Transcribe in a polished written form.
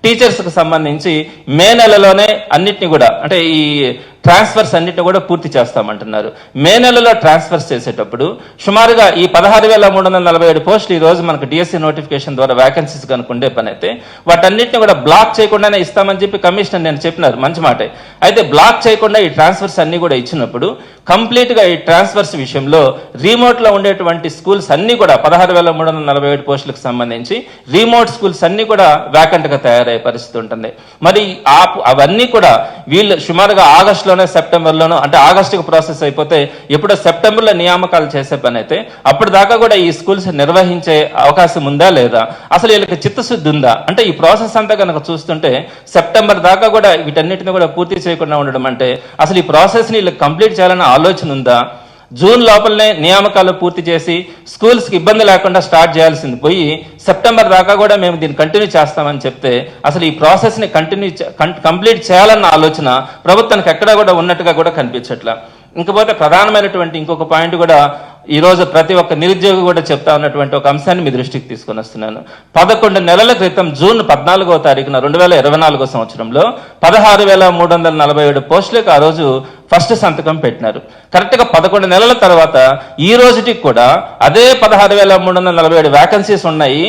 Teachers కు సంబంధించి మే నెలలోనే అన్నిటిని కూడా అంటే ఈ ట్రాన్స్ఫర్స్ అన్నిటిని కూడా పూర్తి చేస్తామంటున్నారు. మే నెలలో ట్రాన్స్ఫర్స్ చేసేటప్పుడు సుమారుగా ఈ 16,347 పోస్టులు ఈ రోజు మనకు డిఎస్సి నోటిఫికేషన్ ద్వారా వ్యాకెన్సీస్ కనుక ఉండే పని అయితే వాటన్నిటిని కూడా బ్లాక్ చేయకుండానే ఇస్తామని చెప్పి కమిషనర్ నేను చెప్పినారు, మంచి మాటే. అయితే బ్లాక్ చేయకుండా ఈ ట్రాన్స్ఫర్స్ అన్ని కూడా ఇచ్చినప్పుడు కంప్లీట్ గా ఈ ట్రాన్స్ఫర్స్ విషయంలో రిమోట్ లో ఉండేటువంటి స్కూల్స్ అన్ని కూడా 16,347 పోస్టులకు సంబంధించి రిమోట్ స్కూల్స్ అన్ని కూడా వ్యాకెంట్ గా తయారయ్యే పరిస్థితి ఉంటుంది. మరి అవన్నీ కూడా వీళ్ళు సుమారుగా ఆగస్టులోనే సెప్టెంబర్లోనో అంటే ఆగస్టుకు ప్రాసెస్ అయిపోతే ఎప్పుడో సెప్టెంబర్లో నియామకాలు చేసే పని అయితే అప్పుడు దాకా కూడా ఈ స్కూల్స్ నిర్వహించే అవకాశం ఉందా లేదా, అసలు వీళ్ళకి చిత్తశుద్ధి ఉందా అంటే ఈ ప్రాసెస్ అంతా కనుక చూస్తుంటే సెప్టెంబర్ దాకా కూడా వీటన్నిటిని కూడా పూర్తి చేయకుండా ఉండడం అంటే అసలు ఈ ప్రాసెస్ ని వీళ్ళకి కంప్లీట్ చేయాలన్న ఆలోచన ఉందా? జూన్ లోపలనే నియామకాలు పూర్తి చేసి స్కూల్స్కి ఇబ్బంది లేకుండా స్టార్ట్ చేయాల్సింది పోయి సెప్టెంబర్ దాకా కూడా మేము దీన్ని కంటిన్యూ చేస్తామని చెప్తే అసలు ఈ ప్రాసెస్ని కంప్లీట్ చేయాలన్న ఆలోచన ప్రభుత్వానికి ఎక్కడా కూడా ఉన్నట్టుగా కూడా కనిపించట్లా. ఇంకపోతే ప్రధానమైనటువంటి ఇంకొక పాయింట్ కూడా ఈ రోజు ప్రతి ఒక్క నిరుద్యోగి కూడా చెప్తా ఉన్నటువంటి ఒక అంశాన్ని మీ దృష్టికి తీసుకొని వస్తున్నాను. 11 నెలల క్రితం జూన్ 14వ తారీఖున 2024 సంవత్సరంలో 16,347 పోస్టులకు ఆ రోజు ఫస్ట్ సంతకం పెట్టినారు. కరెక్ట్ గా 11 నెలల తర్వాత ఈ రోజుకి కూడా అదే 16,347 వ్యాకెన్సీస్ ఉన్నాయి.